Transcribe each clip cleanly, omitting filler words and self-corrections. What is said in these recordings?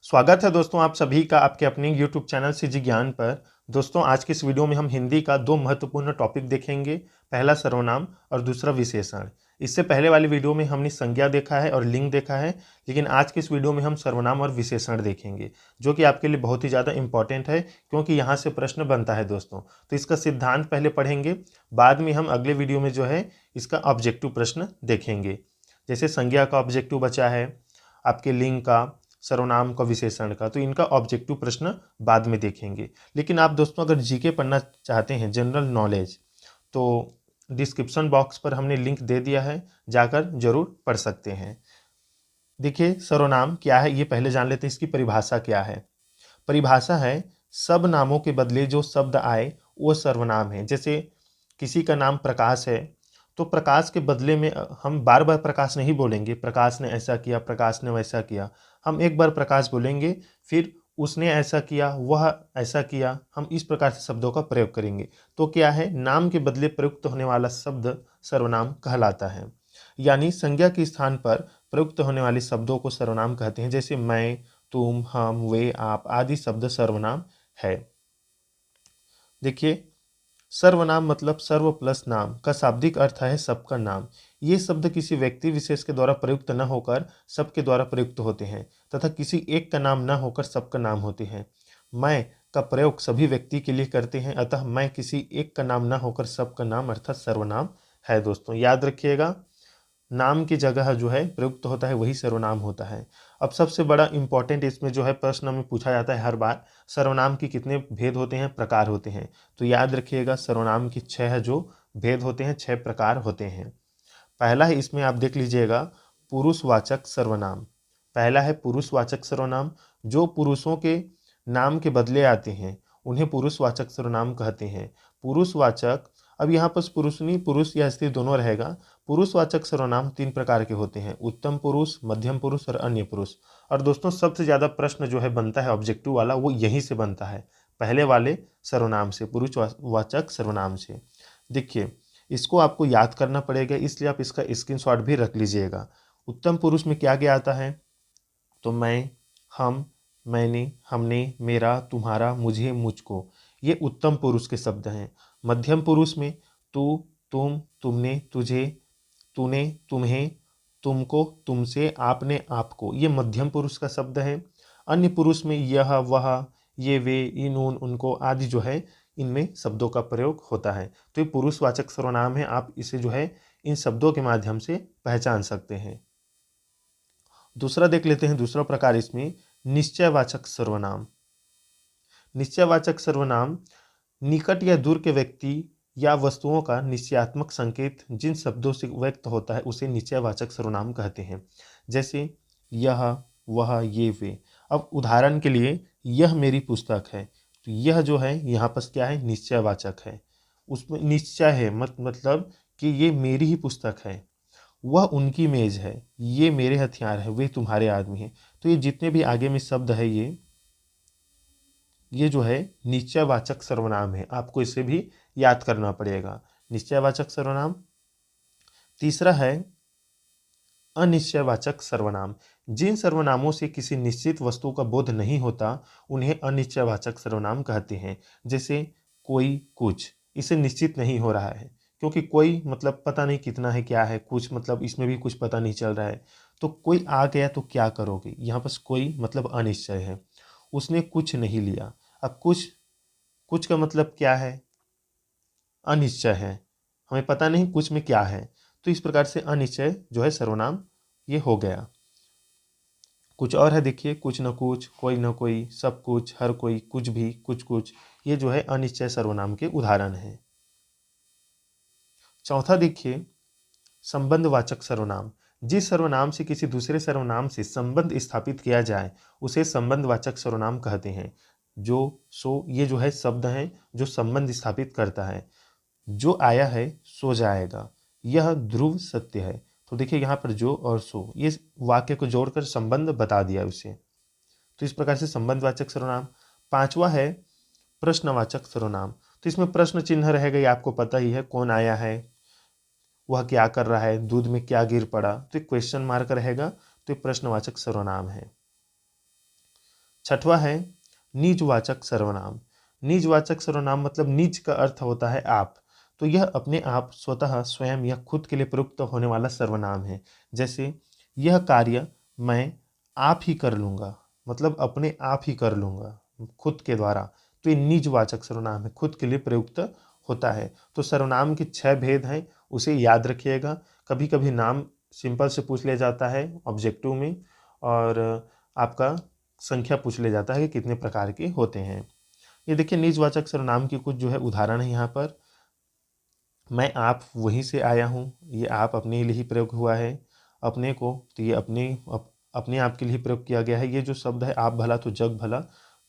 स्वागत है दोस्तों आप सभी का आपके अपने यूट्यूब चैनल सीजी ज्ञान पर। दोस्तों आज की इस वीडियो में हम हिंदी का दो महत्वपूर्ण टॉपिक देखेंगे। पहला सर्वनाम और दूसरा विशेषण। इससे पहले वाली वीडियो में हमने संज्ञा देखा है और लिंग देखा है, लेकिन आज की इस वीडियो में हम सर्वनाम और विशेषण देखेंगे, जो कि आपके लिए बहुत ही ज़्यादा इंपॉर्टेंट है क्योंकि यहाँ से प्रश्न बनता है दोस्तों। तो इसका सिद्धांत पहले पढ़ेंगे, बाद में हम अगले वीडियो में जो है इसका ऑब्जेक्टिव प्रश्न देखेंगे। जैसे संज्ञा का ऑब्जेक्टिव बचा है, आपके लिंग का, सर्वनाम का, विशेषण का, तो इनका ऑब्जेक्टिव प्रश्न बाद में देखेंगे। लेकिन आप दोस्तों अगर जीके पढ़ना चाहते हैं, जनरल नॉलेज, तो डिस्क्रिप्शन बॉक्स पर हमने लिंक दे दिया है, जाकर जरूर पढ़ सकते हैं। देखिए सर्वनाम क्या है ये पहले जान लेते हैं, इसकी परिभाषा क्या है। परिभाषा है सब नामों के बदले जो शब्द आए वो सर्वनाम है। जैसे किसी का नाम प्रकाश है तो प्रकाश के बदले में हम बार बार प्रकाश नहीं बोलेंगे, प्रकाश ने ऐसा किया, प्रकाश ने वैसा किया। हम एक बार प्रकाश बोलेंगे, फिर उसने ऐसा किया, वह ऐसा किया, हम इस प्रकार से शब्दों का प्रयोग करेंगे। तो क्या है, नाम के बदले प्रयुक्त होने वाला शब्द सर्वनाम कहलाता है। यानी संज्ञा के स्थान पर प्रयुक्त होने वाले शब्दों को सर्वनाम कहते हैं। जैसे मैं, तुम, हम, वे, आप आदि शब्द सर्वनाम है। देखिए सर्वनाम मतलब सर्व प्लस नाम का शाब्दिक अर्थ है सबका नाम। ये शब्द किसी व्यक्ति विशेष के द्वारा प्रयुक्त न होकर सबके द्वारा प्रयुक्त होते हैं तथा किसी एक का नाम न होकर सबका नाम होते हैं। मैं का प्रयोग सभी व्यक्ति के लिए करते हैं, अतः मैं किसी एक का नाम न होकर सबका नाम अर्थात सर्वनाम है। दोस्तों याद रखिएगा, नाम की जगह जो है प्रयुक्त होता है वही सर्वनाम होता है। अब सबसे बड़ा इंपॉर्टेंट इसमें जो है प्रश्न में पूछा जाता है हर बार, सर्वनाम की कितने भेद होते हैं, प्रकार होते हैं। तो याद रखिएगा सर्वनाम की 6 जो भेद होते हैं, 6 प्रकार होते हैं। पहला है, इसमें आप देख लीजिएगा, पुरुषवाचक सर्वनाम। पहला है पुरुषवाचक सर्वनाम। जो पुरुषों के नाम के बदले आते हैं उन्हें पुरुषवाचक सर्वनाम कहते हैं। पुरुषवाचक, अब यहाँ पर पुरुष नहीं, पुरुष या स्त्री दोनों रहेगा। पुरुषवाचक सर्वनाम 3 प्रकार के होते हैं, उत्तम पुरुष, मध्यम पुरुष और अन्य पुरुष। और दोस्तों सबसे ज़्यादा प्रश्न जो है बनता है ऑब्जेक्टिव वाला, वो यहीं से बनता है, पहले वाले सर्वनाम से, पुरुषवाचक सर्वनाम से। देखिए इसको आपको याद करना पड़ेगा, इसलिए आप इसका स्क्रीनशॉट भी रख लीजिएगा। उत्तम पुरुष में क्या क्या आता है, तो मैं, हम, मैंने, हमने, मेरा, तुम्हारा, मुझे, मुझको, ये उत्तम पुरुष के शब्द हैं। मध्यम पुरुष में तू, तुम, तुमने, तुझे, तूने, तुम्हें, तुमको, तुमसे, आपने, आपको, ये मध्यम पुरुष का शब्द है। अन्य पुरुष में यह, वह, ये, वे, इन, उन, उनको आदि जो है इनमें शब्दों का प्रयोग होता है। तो ये पुरुषवाचक सर्वनाम है, आप इसे जो है इन शब्दों के माध्यम से पहचान सकते हैं। दूसरा देख लेते हैं, दूसरा प्रकार इसमें निश्चयवाचक सर्वनाम। निश्चयवाचक सर्वनाम निकट या दूर के व्यक्ति या वस्तुओं का निश्चयात्मक संकेत जिन शब्दों से व्यक्त होता है उसे निश्चयवाचक सर्वनाम कहते हैं। जैसे यह, वह, ये, वे। अब उदाहरण के लिए यह मेरी पुस्तक है, तो यह जो है यहाँ पर क्या है, निश्चयवाचक है। उसमें निश्चय है, मतलब कि ये मेरी ही पुस्तक है। वह उनकी मेज है, ये मेरे हथियार है, वे तुम्हारे आदमी हैं। तो ये जितने भी आगे में शब्द है ये जो है निश्चयवाचक सर्वनाम है, आपको इसे भी याद करना पड़ेगा, निश्चयवाचक सर्वनाम। तीसरा है अनिश्चयवाचक सर्वनाम। जिन सर्वनामों से किसी निश्चित वस्तु का बोध नहीं होता उन्हें अनिश्चयवाचक सर्वनाम कहते हैं। जैसे कोई, कुछ, इसे निश्चित नहीं हो रहा है, क्योंकि कोई मतलब पता नहीं कितना है, क्या है, कुछ मतलब इसमें भी कुछ पता नहीं चल रहा है। तो कोई आ गया तो क्या करोगे, यहाँ पर कोई मतलब अनिश्चय है। उसने कुछ नहीं लिया, अब कुछ, कुछ का मतलब क्या है, अनिश्चय है, हमें पता नहीं कुछ में क्या है। तो इस प्रकार से अनिश्चय जो है सर्वनाम ये हो गया। कुछ और है, देखिए, कुछ न कुछ, कोई न कोई, सब कुछ, हर कोई, कुछ भी, कुछ कुछ, ये जो है अनिश्चय सर्वनाम के उदाहरण हैं। चौथा देखिए संबंधवाचक सर्वनाम। जिस सर्वनाम से किसी दूसरे सर्वनाम से संबंध स्थापित किया जाए उसे संबंधवाचक सर्वनाम कहते हैं। जो, सो, ये जो है शब्द हैं जो संबंध स्थापित करता है। जो आया है सो जाएगा, यह ध्रुव सत्य है। तो देखिए यहाँ पर जो और सो, ये वाक्य को जोड़कर संबंध बता दिया उसे। तो इस प्रकार से संबंधवाचक सर्वनाम। पांचवा है प्रश्नवाचक सर्वनाम। तो इसमें प्रश्न चिन्ह रहेगा, ये आपको पता ही है, कौन आया है, वह क्या कर रहा है, दूध में क्या गिर पड़ा, तो क्वेश्चन मार्क रहेगा, तो प्रश्नवाचक सर्वनाम है। छठवां है निजवाचक सर्वनाम। निजवाचक सर्वनाम मतलब निज का अर्थ होता है आप, तो यह अपने आप स्वतः स्वयं या खुद के लिए प्रयुक्त होने वाला सर्वनाम है। जैसे यह कार्य मैं आप ही कर लूँगा, मतलब अपने आप ही कर लूँगा खुद के द्वारा, तो ये निजवाचक सर्वनाम है, खुद के लिए प्रयुक्त होता है। तो सर्वनाम के 6 भेद हैं, उसे याद रखिएगा। कभी कभी नाम सिंपल से पूछ लिया जाता है ऑब्जेक्टिव में, और आपका संख्या पूछ लिया जाता है कि कितने प्रकार के होते हैं। ये देखिए निजवाचक सर्वनाम की कुछ जो है उदाहरण है यहाँ पर। मैं आप वहीं से आया हूँ, ये आप अपने लिए ही प्रयोग हुआ है। अपने को, तो ये अपने आप के लिए प्रयोग किया गया है। ये जो शब्द है आप भला तो जग भला,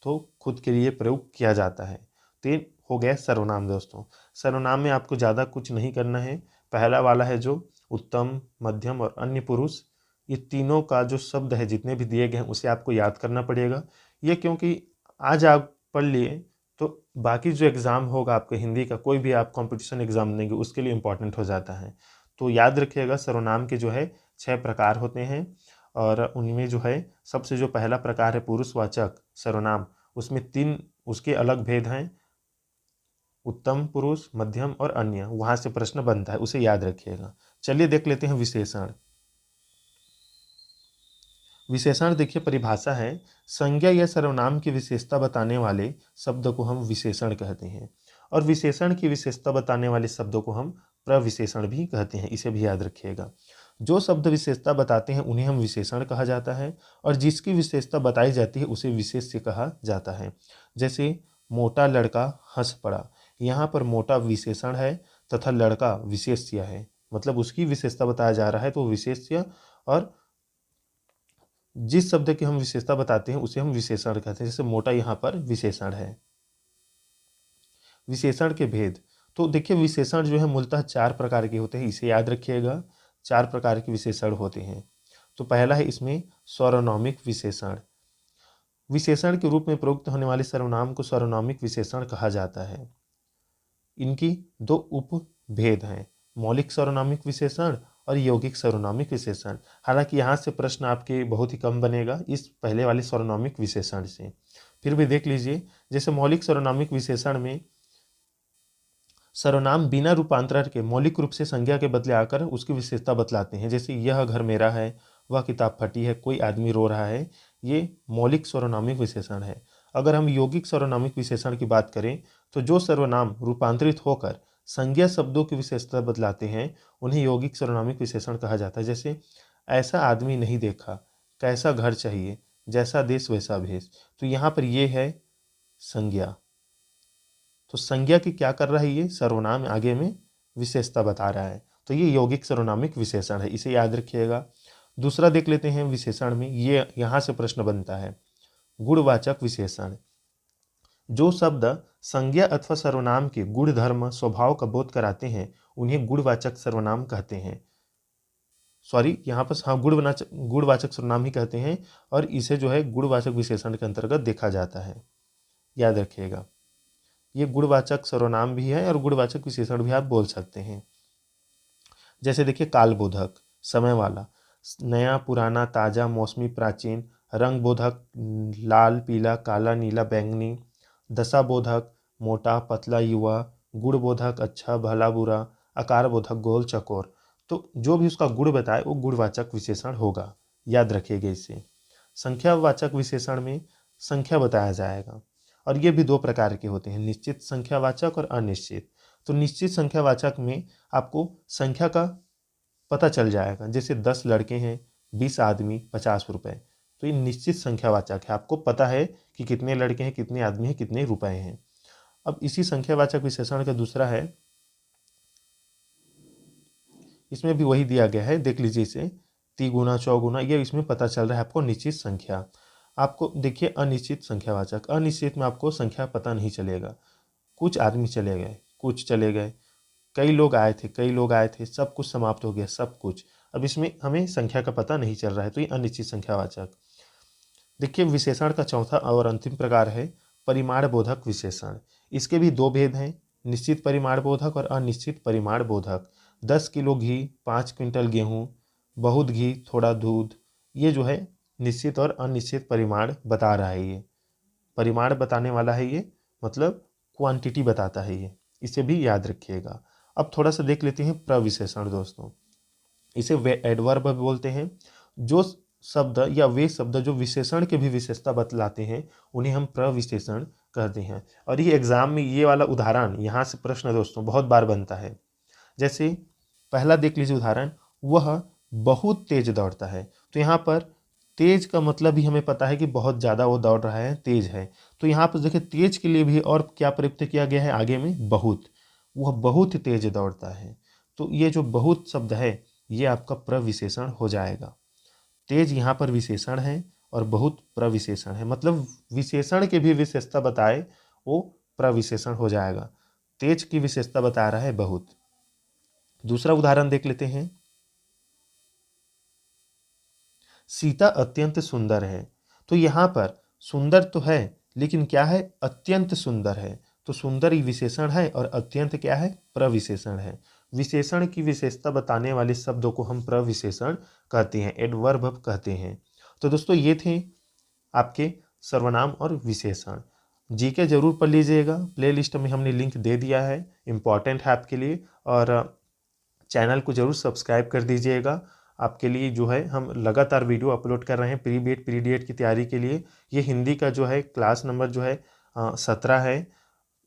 तो खुद के लिए प्रयोग किया जाता है। तो ये हो गया सर्वनाम दोस्तों। सर्वनाम में आपको ज़्यादा कुछ नहीं करना है। पहला वाला है जो उत्तम, मध्यम और अन्य पुरुष, ये तीनों का जो शब्द है जितने भी दिए गए हैं उसे आपको याद करना पड़ेगा। ये क्योंकि आज आप पढ़ लिए तो बाकी जो एग्ज़ाम होगा आपके हिंदी का, कोई भी आप कंपटीशन एग्ज़ाम देंगे उसके लिए इम्पोर्टेंट हो जाता है। तो याद रखिएगा सर्वनाम के जो है 6 प्रकार होते हैं, और उनमें जो है सबसे जो पहला प्रकार है पुरुषवाचक सर्वनाम, उसमें 3 उसके अलग भेद हैं, उत्तम पुरुष, मध्यम और अन्य। वहाँ से प्रश्न बनता है, उसे याद रखिएगा। चलिए देख लेते हैं विशेषण। विशेषण देखिए परिभाषा है, संज्ञा या सर्वनाम की विशेषता बताने वाले शब्द को हम विशेषण कहते हैं, और विशेषण की विशेषता बताने वाले शब्दों को हम प्रविशेषण भी कहते हैं। इसे भी याद रखिएगा। जो शब्द विशेषता बताते हैं उन्हें हम विशेषण कहा जाता है, और जिसकी विशेषता बताई जाती है उसे विशेष्य कहा जाता है। जैसे मोटा लड़का हंस पड़ा, यहाँ पर मोटा विशेषण है तथा लड़का विशेष्य है, मतलब उसकी विशेषता बताया जा रहा है तो विशेष्य, और जिस शब्द की हम विशेषता बताते हैं उसे हम विशेषण कहते हैं। जैसे मोटा यहाँ पर विशेषण है। विशेषण के भेद, तो देखिए विशेषण जो है मूलतः 4 प्रकार के होते हैं, इसे याद रखिएगा। 4 प्रकार के विशेषण होते हैं। तो पहला है इसमें सर्वनामिक विशेषण। विशेषण के रूप में प्रयुक्त होने वाले सर्वनाम को सर्वनामिक विशेषण कहा जाता है। इनकी 2 उपभेद हैं, मौलिक सर्वनामिक विशेषण और यौगिक सर्वनामिक विशेषण। हालांकि यहाँ से प्रश्न आपके बहुत ही कम बनेगा इस पहले वाले सर्वनामिक विशेषण से, फिर भी देख लीजिए। जैसे मौलिक सर्वनामिक विशेषण में सर्वनाम बिना रूपांतरण के मौलिक रूप से संज्ञा के बदले आकर उसकी विशेषता बतलाते हैं। जैसे यह घर मेरा है, वह किताब फटी है, कोई आदमी रो रहा है, ये मौलिक सर्वनामिक विशेषण है। अगर हम यौगिक सर्वनामिक विशेषण की बात करें तो जो सर्वनाम रूपांतरित होकर संज्ञा शब्दों की विशेषता बदलाते हैं उन्हें यौगिक सर्वनामिक विशेषण कहा जाता है। जैसे ऐसा आदमी नहीं देखा, कैसा घर चाहिए, जैसा देश वैसा भेष, तो यहाँ पर ये है संज्ञा। तो संज्ञा की क्या कर रहा है, ये सर्वनाम आगे में विशेषता बता रहा है, तो ये यौगिक सर्वनामिक विशेषण है, इसे याद रखिएगा। दूसरा देख लेते हैं विशेषण में, ये यहाँ से प्रश्न बनता है गुणवाचक विशेषण। जो शब्द संज्ञा अथवा सर्वनाम के गुण धर्म स्वभाव का बोध कराते हैं उन्हें गुणवाचक सर्वनाम कहते हैं। सॉरी, यहाँ पर हाँ गुणवाचक सर्वनाम ही कहते हैं, और इसे जो है गुणवाचक विशेषण के अंतर्गत देखा जाता है, याद रखिएगा। ये गुणवाचक सर्वनाम भी है और गुणवाचक विशेषण भी आप बोल सकते हैं। जैसे देखिए कालबोधक, समय वाला, नया पुराना ताज़ा मौसमी प्राचीन, रंग बोधक, लाल पीला काला नीला बैंगनी, दशा बोधक, मोटा पतला युवा, गुण बोधक, अच्छा भला बुरा, आकार बोधक, गोल चकोर। तो जो भी उसका गुण बताए वो गुणवाचक विशेषण होगा, याद रखिएगा इसे। संख्यावाचक विशेषण में संख्या बताया जाएगा, और ये भी 2 प्रकार के होते हैं, निश्चित संख्यावाचक और अनिश्चित। तो निश्चित संख्यावाचक में आपको संख्या का पता चल जाएगा, जैसे 10 लड़के हैं, 20 आदमी, 50 रुपए, तो ये निश्चित संख्यावाचक है, आपको पता है कि कितने लड़के हैं, कितने आदमी हैं, कितने रुपए हैं। अब इसी संख्यावाचक विशेषण का दूसरा है, इसमें भी वही दिया गया है, देख लीजिए इसे, तिगुना चौगुना, ये इसमें पता चल रहा है आपको निश्चित संख्या। आपको देखिए अनिश्चित संख्यावाचक, अनिश्चित में आपको संख्या पता नहीं चलेगा, कुछ आदमी चले गए, कुछ चले गए, कई लोग आए थे, कई लोग आए थे, सब कुछ समाप्त हो गया, सब कुछ। अब इसमें हमें संख्या का पता नहीं चल रहा है, तो ये अनिश्चित संख्यावाचक। देखिए विशेषण का चौथा और अंतिम प्रकार है परिमाण बोधक विशेषण। इसके भी 2 भेद हैं, निश्चित परिमाण बोधक और अनिश्चित परिमाण बोधक। 10 किलो घी, 5 क्विंटल गेहूँ, बहुत घी थोड़ा दूध, ये जो है निश्चित और अनिश्चित परिमाण बता रहा है। ये परिमाण बताने वाला है, ये मतलब क्वांटिटी बताता है ये, इसे भी याद रखिएगा। अब थोड़ा सा देख लेते हैं प्रविशेषण दोस्तों। इसे एडवर्ब बोलते हैं। जो शब्द या वे शब्द जो विशेषण के भी विशेषता बतलाते हैं उन्हें हम प्रविशेषण कहते हैं। और ये एग्जाम में ये वाला उदाहरण, यहाँ से प्रश्न दोस्तों बहुत बार बनता है। जैसे पहला देख लीजिए उदाहरण, वह बहुत तेज दौड़ता है। तो यहाँ पर तेज का मतलब भी हमें पता है कि बहुत ज़्यादा वो दौड़ रहा है, तेज है। तो यहाँ पर देखिए तेज के लिए भी और क्या प्रयुक्त किया गया है आगे में, बहुत। वह बहुत तेज दौड़ता है। तो ये जो बहुत शब्द है ये आपका प्रविशेषण हो जाएगा। तेज यहाँ पर विशेषण है और बहुत प्रविशेषण है, मतलब विशेषण की भी विशेषता बताए वो प्रविशेषण हो जाएगा। तेज की विशेषता बता रहा है बहुत। दूसरा उदाहरण देख लेते हैं, सीता अत्यंत सुंदर है। तो यहाँ पर सुंदर तो है लेकिन क्या है, अत्यंत सुंदर है। तो सुंदर ही विशेषण है और अत्यंत क्या है, प्रविशेषण है। विशेषण की विशेषता बताने वाले शब्दों को हम प्रविशेषण कहते हैं, एडवर्ब कहते हैं। तो दोस्तों ये थे आपके सर्वनाम और विशेषण। जीके जरूर पढ़ लीजिएगा, प्लेलिस्ट में हमने लिंक दे दिया है, इम्पॉर्टेंट है आपके लिए। और चैनल को जरूर सब्सक्राइब कर दीजिएगा। आपके लिए जो है हम लगातार वीडियो अपलोड कर रहे हैं प्री बीएड प्री डीएड की तैयारी के लिए। ये हिंदी का जो है क्लास नंबर जो है 17 है।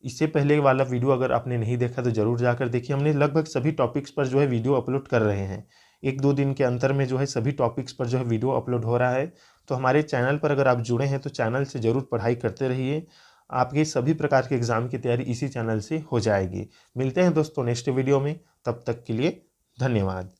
इससे पहले वाला वीडियो अगर आपने नहीं देखा तो ज़रूर जाकर देखिए। हमने लगभग सभी टॉपिक्स पर जो है वीडियो अपलोड कर रहे हैं। 1-2 दिन के अंतर में जो है सभी टॉपिक्स पर जो है वीडियो अपलोड हो रहा है। तो हमारे चैनल पर अगर आप जुड़े हैं तो चैनल से ज़रूर पढ़ाई करते रहिए। आपके सभी प्रकार के एग्ज़ाम की तैयारी इसी चैनल से हो जाएगी। मिलते हैं दोस्तों नेक्स्ट वीडियो में, तब तक के लिए धन्यवाद।